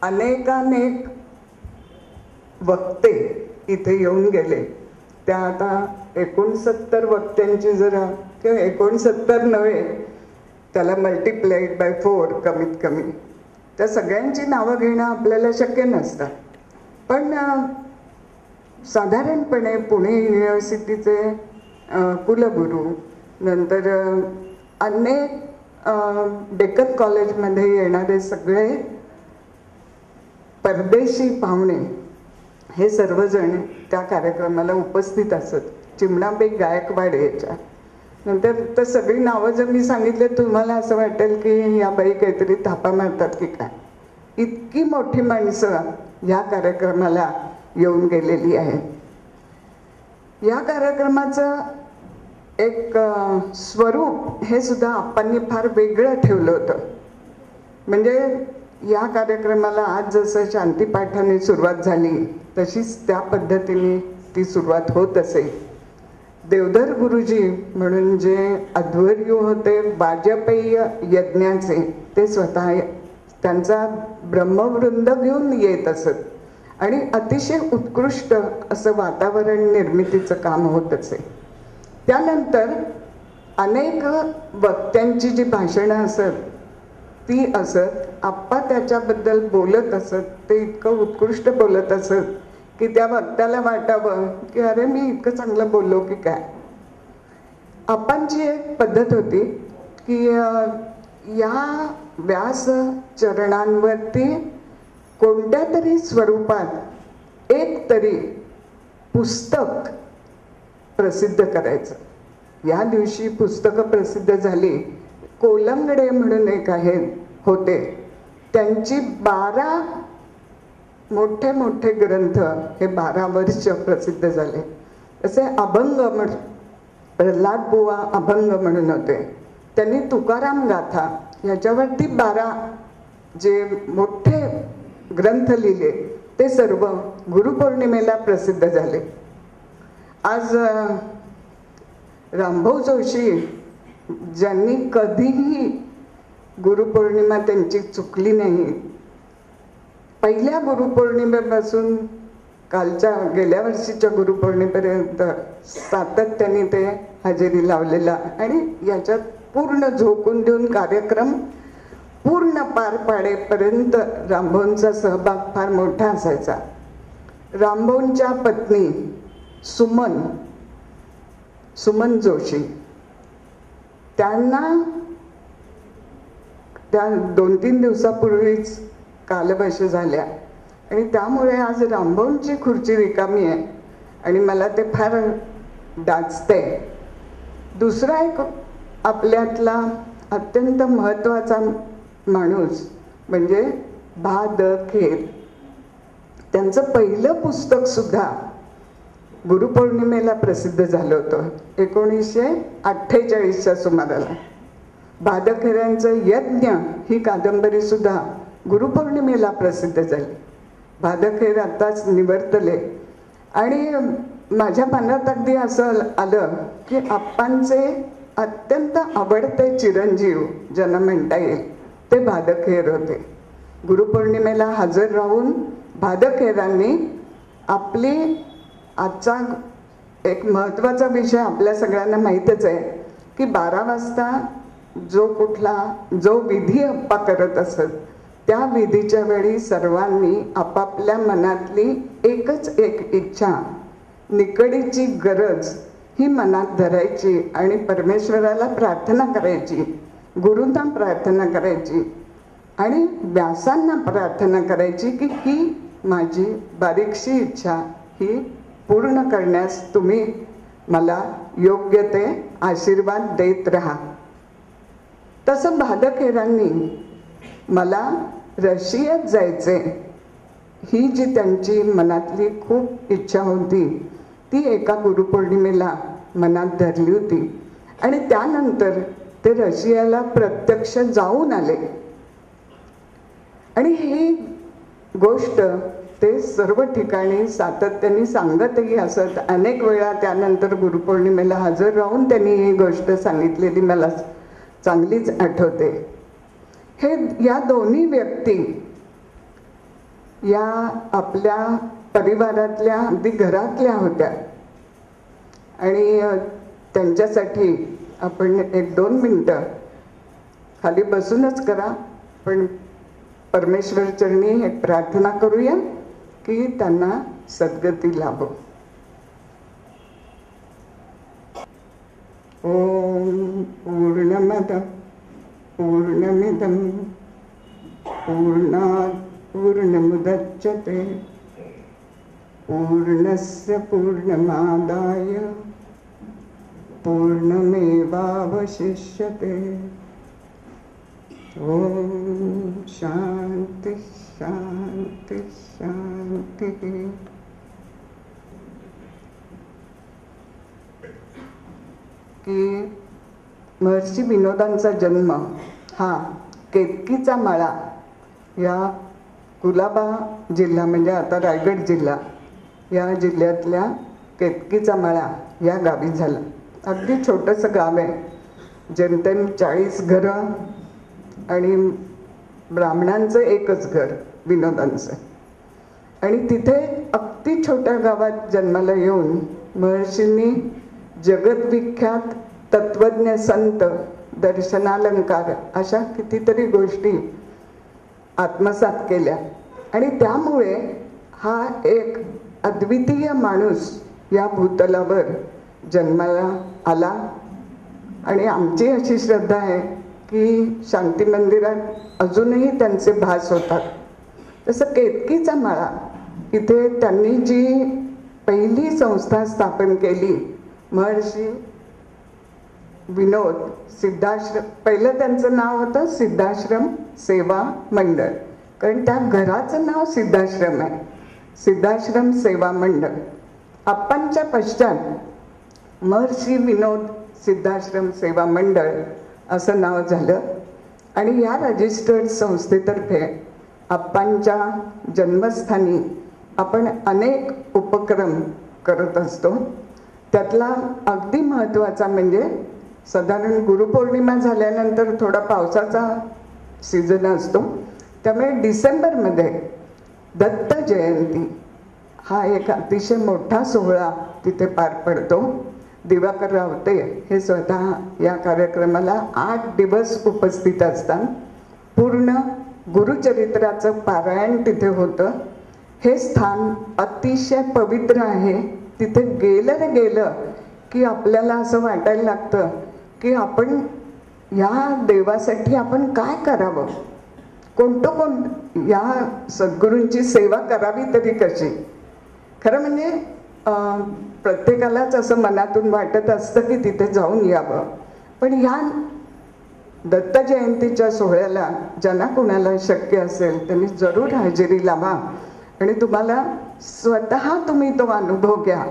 अनेकानेक वक्ते इथे येऊन गेले. त्या आता 69 वक्त्यांची जरा, किंवा 69 नव्हे, त्याला मल्टिप्लाइड बाय 4 कमीत कमी, त्या सगळ्यांची नावं घेणं आपल्याला शक्य नसतं. पण साधारणपणे पुणे युनिव्हर्सिटीचे कुलगुरू, नंतर अनेक डेक्कन कॉलेजमध्ये येणारे सगळे परदेशी पाहुणे हे सर्वजण त्या कार्यक्रमाला उपस्थित असत. चिमणाबाई गायकवाड याच्या नंतर तर सगळी नावं जर मी सांगितले तुम्हाला असं वाटेल की या बाई काहीतरी थापा मारतात की काय. इतकी मोठी माणसं या कार्यक्रमाला येऊन गेलेली आहे. या कार्यक्रमाचं एक स्वरूप हे सुद्धा आप्पांनी फार वेगळं ठेवलं होतं. म्हणजे या कार्यक्रमाला आज जसं शांतीपाठाने सुरुवात झाली तशीच त्या पद्धतीने ती सुरुवात होत असे. देवधर गुरुजी म्हणून जे अध्वर्यू होते वाजपेयी यज्ञाचे, ते स्वतः त्यांचा ब्रह्मवृंद घेऊन येत असत आणि अतिशय उत्कृष्ट असं वातावरण निर्मितीचं काम होत असे. त्यानंतर अनेक वक्त्यांची जी भाषणं असत ती असत. आप्पा त्याच्याबद्दल बोलत असत, ते इतकं उत्कृष्ट बोलत असत की त्या वक्त्याला वाटावं की अरे मी इतकं चांगलं बोललो की काय. आप्पांची एक पद्धत होती की या व्यास चरणांवरती कोणत्या तरी स्वरूपात एक तरी पुस्तक प्रसिद्ध करायचं. या दिवशी पुस्तकं प्रसिद्ध झाली. कोलंगडे म्हणून एक होते, त्यांची 12 मोठे मोठे ग्रंथ हे 12 वर्ष प्रसिद्ध झाले. असे अभंग प्रल्हाद बुवा अभंग म्हणून होते, त्यांनी तुकाराम गाथा याच्यावरती 12 जे मोठे ग्रंथ लिहिले ते सर्व गुरुपौर्णिमेला प्रसिद्ध झाले. आज रामभाऊ जोशी ज्यांनी कधीही गुरुपौर्णिमा त्यांची चुकली नाही, पहिल्या गुरुपौर्णिमेपासून कालच्या गेल्या वर्षीच्या गुरुपौर्णिमेपर्यंत सातत्याने ते हजेरी लावलेला आणि याच्यात पूर्ण झोकून देऊन कार्यक्रम पूर्ण पार पाडेपर्यंत रामभाऊंचा सहभाग फार मोठा असायचा. रामभाऊंच्या पत्नी सुमन जोशी, त्यांना त्या 2-3 दिवसापूर्वीच कालवश झाल्या आणि त्यामुळे आज रामभाऊंची खुर्ची रिकामी आहे आणि मला ते फार डाचते. दुसरा एक आपल्यातला अत्यंत महत्त्वाचा माणूस म्हणजे भा द खेर. त्यांचं पहिलं पुस्तक सुद्धा गुरुपौर्णिमेला प्रसिद्ध झालं होतं 1948च्या सुमाराला. भादखेऱ्यांचं यज्ञ ही कादंबरी सुद्धा गुरुपौर्णिमेला प्रसिद्ध झाली. भादखेर आताच निवर्तले आणि माझ्या मनात अगदी असं आलं की आप्पांचे अत्यंत आवडते चिरंजीव ज्यांना म्हणता येईल ते भादखेर होते. गुरुपौर्णिमेला हजर राहून भादखेरांनी आपली आजचा एक महत्त्वाचा विषय आपल्या सगळ्यांना माहीतच आहे की 12 वाजता जो विधी आप्पा करत असत त्या विधीच्या वेळी सर्वांनी आपापल्या मनातली एकच एक इच्छा, निकडीची गरज ही मनात धरायची आणि परमेश्वराला प्रार्थना करायची, गुरूंना प्रार्थना करायची आणि व्यासांना प्रार्थना करायची की ही माझी बारीकशी इच्छा ही पूर्ण करण्यास तुम्ही मला योग्य ते आशीर्वाद देत राहा. तसं भादखेरांनी मला रशियात जायचे ही जी त्यांची मनातली खूप इच्छा होती ती एका गुरुपौर्णिमेला मनात धरली होती आणि त्यानंतर ते रशियाला प्रत्यक्ष जाऊन आले आणि ही गोष्ट ते सर्व ठिकाणी सातत्याने सांगतही असत. अनेक वेळा त्यानंतर गुरुपौर्णिमेला हजर राहून त्यांनी ही गोष्ट सांगितलेली मला चांगलीच आठवते. या दोन्ही व्यक्ती या आपल्या परिवारातल्या अगदी घरातल्या होत्या आणि त्यांच्यासाठी आपण 1-2 मिनटं खाली बसूनच करा, पण परमेश्वर चरणी एक प्रार्थना करूया की त्यांना सद्गती लाभो. ओम पूर्णमद पूर्णमिदं पूर्णात् पूर्णमुदच्यते पूर्णस्य पूर्णमादाय पूर्णमेवावशिष्यते. ओम शांति शांति शांति. की महर्षी विनोदांचा जन्म हा केतकीचा माळा या कुलाबा जिल्हा म्हणजे आता रायगड जिल्हा या जिल्ह्यातल्या केतकीचा माळा या गावी झाला. अगदी छोटंसं गाव आहे, जेमतेम 40 घरं आणि ब्राह्मणांचं एकच घर विनोदांचं. आणि तिथे अगदी छोट्या गावात जन्माला येऊन महर्षींनी जगद्विख्यात तत्वज्ञ संत दर्शनालंकार अशा कितीतरी गोष्टी आत्मसात केल्या आणि त्यामुळे हा एक अद्वितीय माणूस या भूतलावर जन्माला आला. आणि आमची अशी श्रद्धा आहे की शांती मंदिरात अजूनही त्यांचे भास होतात. तसं केतकीचा माळा इथे त्यांनी जी पहिली संस्था स्थापन केली महर्षी विनोद सिद्धाश्रम, पहिलं त्यांचं नाव होतं सिद्धाश्रम सेवा मंडळ, कारण त्या घराचं नाव सिद्धाश्रम आहे, सिद्धाश्रम सेवा मंडळ. आप्पांच्या पश्चात महर्षी विनोद सिद्धाश्रम सेवा मंडळ असं नाव झालं. आणि या रजिस्टर्ड संस्थेतर्फे आप्पांच्या जन्मस्थानी आपण अनेक उपक्रम करत असतो. त्यातला अगदी महत्त्वाचा म्हणजे साधारण गुरुपौर्णिमा झाल्यानंतर थोडा पावसाचा सीझन असतो, त्यामुळे डिसेंबरमध्ये दत्त जयंती हा एक अतिशय मोठा सोहळा तिथे पार पडतो. दिवाकर रावते हे स्वतः या कार्यक्रमाला 8 दिवस उपस्थित असतात. पूर्ण गुरुचरित्राचं पारायण तिथे होतं. हे स्थान अतिशय पवित्र आहे. तिथे गेलं की आपल्याला असं वाटायला लागतं की आपण या देवासाठी आपण काय करावं, कोण या सद्गुरूंची सेवा करावी तरी कशी. खरं म्हणजे प्रत्येकालाच असं मनातून वाटत असतं की तिथे जाऊन यावं, पण ह्या दत्त जयंतीच्या सोहळ्याला ज्यांना कुणाला शक्य असेल त्यांनी जरूर हजेरी लावा आणि तुम्हाला स्वतः तुम्ही तो अनुभव घ्या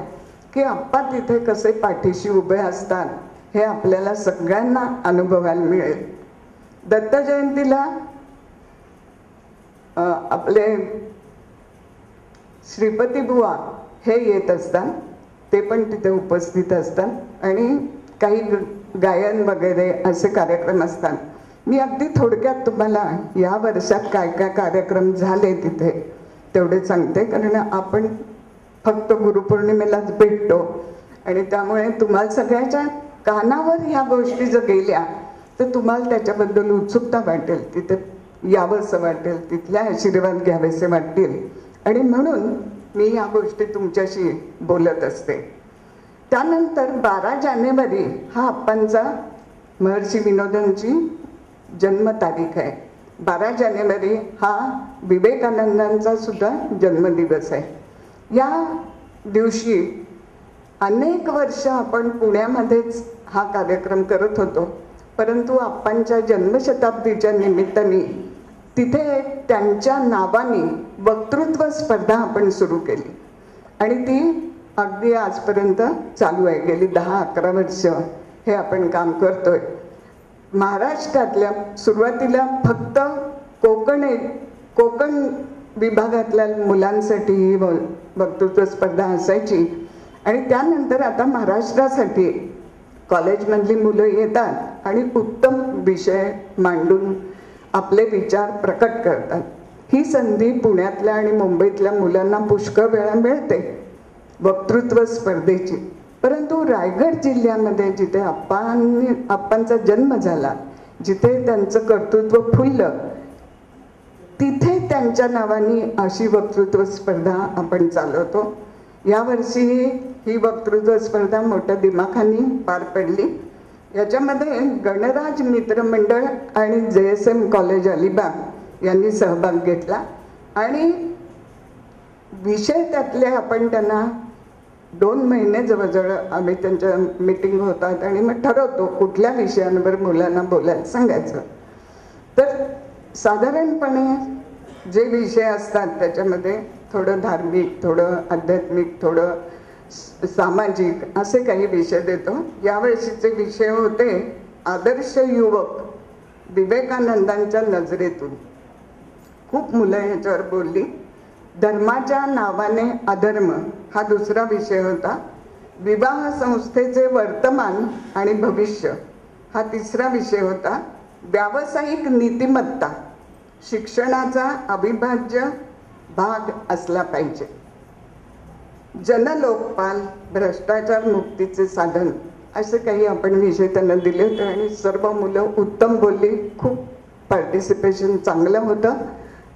की आप्पा तिथे कसे पाठीशी उभे असतात हे आपल्याला सगळ्यांना अनुभवायला मिळेल. दत्त जयंतीला आपले श्रीपती बुवा हे येत असतात, ते पण तिथे उपस्थित असतात आणि काही गायन वगैरे असे कार्यक्रम असतात. मी अगदी थोडक्यात तुम्हाला या वर्षात काय काय कार्यक्रम झाले तिथे तेवढे सांगते, कारण आपण फक्त गुरुपौर्णिमेलाच भेटतो आणि त्यामुळे तुम्हाला सगळ्याच्या कानावर ह्या गोष्टी जर गेल्या तर तुम्हाला त्याच्याबद्दल उत्सुकता वाटेल, तिथे यावंसं वाटेल, तिथले आशीर्वाद घ्यावेसे वाटतील आणि म्हणून मी ह्या गोष्टी तुमच्याशी बोलत असते. त्यानंतर 12 जानेवारी हा आप्पांचा महर्षी विनोदांची जन्मतारीख आहे. 12 जानेवारी हा विवेकानंदांचा सुद्धा जन्मदिवस आहे. या दिवशी अनेक वर्ष आपण पुण्यामध्येच हा कार्यक्रम करत होतो, परंतु आप्पांच्या जन्मशताब्दीच्या निमित्ताने तिथे त्यांच्या नावाने वक्तृत्व स्पर्धा आपण सुरू केली आणि ती अगदी आजपर्यंत चालू आहे. गेली 10-11 वर्ष हे आपण काम करतोय. महाराष्ट्रातल्या सुरुवातीला फक्त कोकण विभागातल्या मुलांसाठी ही वक्तृत्व स्पर्धा असायची आणि त्यानंतर आता महाराष्ट्रासाठी कॉलेजमधली मुलं येतात आणि उत्तम विषय मांडून आपले विचार प्रकट करतात. ही संधी पुण्यातल्या आणि मुंबईतल्या मुलांना पुष्कळ वेळा मिळते वक्तृत्व स्पर्धेची. परंतु रायगड जिल्ह्यामध्ये जिथे आप्पांचा जन्म झाला, जिथे त्यांचं कर्तृत्व फुललं, तिथे त्यांच्या नावाने अशी वक्तृत्व स्पर्धा आपण चालवतो. यावर्षी ही वक्तृत्व स्पर्धा मोठ्या दिमाखाने पार पडली. याच्यामध्ये गणराज मित्र मंडळ आणि JSM कॉलेज अलिबाग यांनी सहभाग घेतला आणि विषय त्यातले आपण त्यांना 2 महिने जवळजवळ आम्ही त्यांच्या मीटिंग होतात आणि मग ठरवतो कुठल्या विषयांवर मुलांना बोलायला सांगायचं. तर साधारणपणे जे विषय असतात त्याच्यामध्ये थोडं धार्मिक, थोडं आध्यात्मिक, थोडं सामाजिक असे काही विषय देतो. यावर्षीचे विषय होते आदर्श युवक विवेकानंदांच्या नजरेतून. खूप मुलं ह्याच्यावर बोलली. धर्माच्या नावाने अधर्म हा दुसरा विषय होता. विवाह संस्थेचे वर्तमान आणि भविष्य हा तिसरा विषय होता. व्यावसायिक नीतिमत्ता शिक्षणाचा अविभाज्य भाग असला पाहिजे. जनलोकपाल भ्रष्टाचार मुक्तीचे साधन असे काही आपण विषय त्यांना दिले होते आणि सर्व मुलं उत्तम बोलली. खूप पार्टिसिपेशन चांगलं होतं.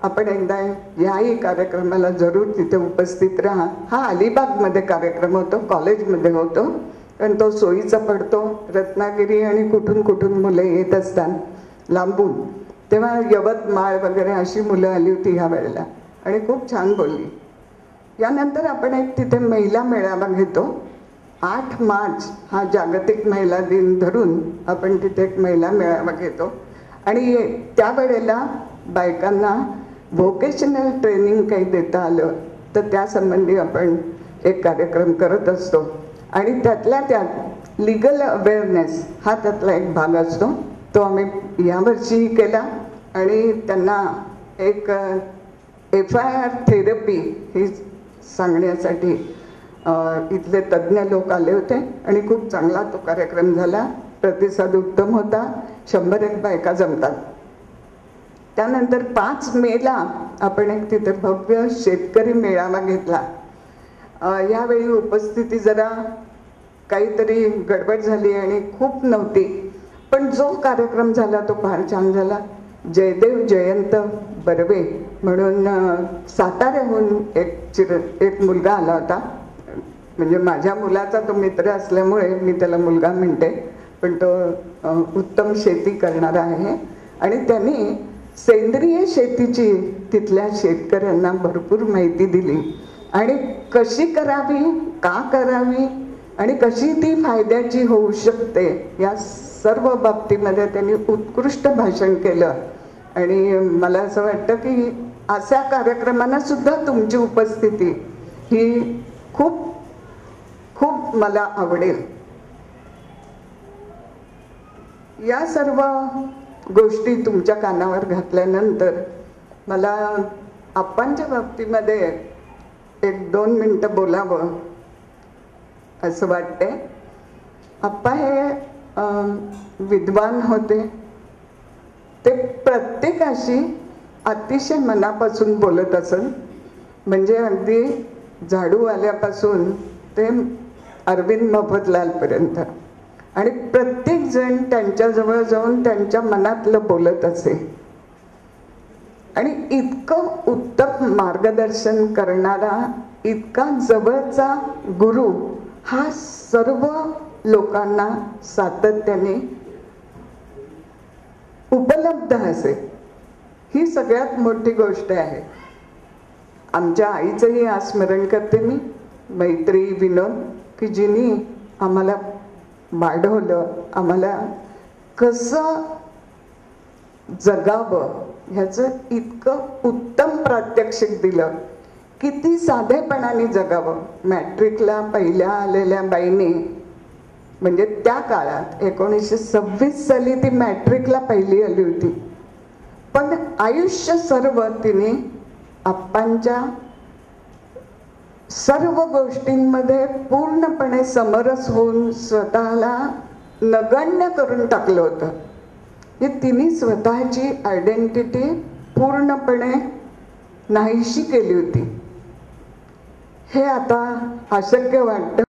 आपण एकदा याही कार्यक्रमाला जरूर तिथे उपस्थित राहा. हा अलिबागमध्ये कार्यक्रम होतो, कॉलेजमध्ये होतो, कारण तो सोयीचा पडतो. रत्नागिरी आणि कुठून कुठून मुलं येत असतात लांबून. तेव्हा यवतमाळ वगैरे अशी मुलं आली होती ह्या वेळेला आणि खूप छान बोलली. यानंतर आपण एक तिथे महिला मेळावा घेतो. 8 मार्च हा जागतिक महिला दिन धरून आपण तिथे एक महिला मेळावा घेतो आणि त्यावेळेला बायकांना व्होकेशनल ट्रेनिंग काही देता आलं तर त्यासंबंधी आपण एक कार्यक्रम करत असतो आणि त्यातल्या त्यात लिगल अवेअरनेस हा त्यातला एक भाग असतो. तो आम्ही यावर्षी केला आणि त्यांना एक FIR थेरपी ही सांगण्यासाठी इथले तज्ज्ञ लोक आले होते आणि खूप चांगला तो कार्यक्रम झाला. प्रतिसाद उत्तम होता. 100 बायका जमतात. त्यानंतर 5 मेला आपण एक तिथे भव्य शेतकरी मेळावा घेतला. यावेळी उपस्थिती जरा काहीतरी गडबड झाली आणि खूप नव्हती, पण जो कार्यक्रम झाला तो फार छान झाला. जयदेव जयंत बर्वे म्हणून साताऱ्याहून एक मुलगा आला होता. म्हणजे माझ्या मुलाचा तो मित्र असल्यामुळे मी त्याला मुलगा म्हणते, पण तो उत्तम शेती करणारा आहे आणि त्यांनी सेंद्रिय शेतीची तिथल्या शेतकऱ्यांना भरपूर माहिती दिली आणि कशी करावी, का करावी आणि कशी ती फायद्याची होऊ शकते या सर्व बाबतीमध्ये त्यांनी उत्कृष्ट भाषण केलं. आणि मला असं वाटतं की अशा कार्यक्रमांना सुद्धा तुमची उपस्थिती ही खूप खूप मला आवडेल. या सर्व गोष्टी तुमच्या कानावर घातल्यानंतर मला आप्पांच्या बाबतीमध्ये 1-2 मिनिटं बोलावं असं वाटते. आप्पा हे विद्वान होते. ते प्रत्येकाशी अतिशय मनापासून बोलत असत. म्हणजे अगदी झाडूवाल्यापासून ते अरविंद मफतलालपर्यंत आणि प्रत्येक जण त्यांच्याजवळ जाऊन त्यांच्या मनातलं बोलत असे आणि इतकं उत्तम मार्गदर्शन करणारा, इतका जवळचा गुरु हा सर्व लोकांना सातत्याने उपलब्ध असे, ही सगळ्यात मोठी गोष्ट आहे. आमच्या आईचंही आज स्मरण करते मी, मैत्री विनोद, की जिनी आम्हाला वाढवलं, आम्हाला कसं जगावं ह्याचं इतकं उत्तम प्रात्यक्षिक दिलं. किती साधेपणाने जगावं. मॅट्रिकला पहिल्या आलेल्या बाईने, म्हणजे त्या काळात 1926 साली ती मॅट्रिकला पहिली आली होती, पण आयुष्य सर्व तिने आप्पांच्या सर्व गोष्टींमध्ये पूर्णपणे समरस होऊन स्वतःला नगण्य करून टाकलं होतं. तिने स्वतःची आयडेंटिटी पूर्णपणे नाहीशी केली होती. हे आता अशक्य वाटतं.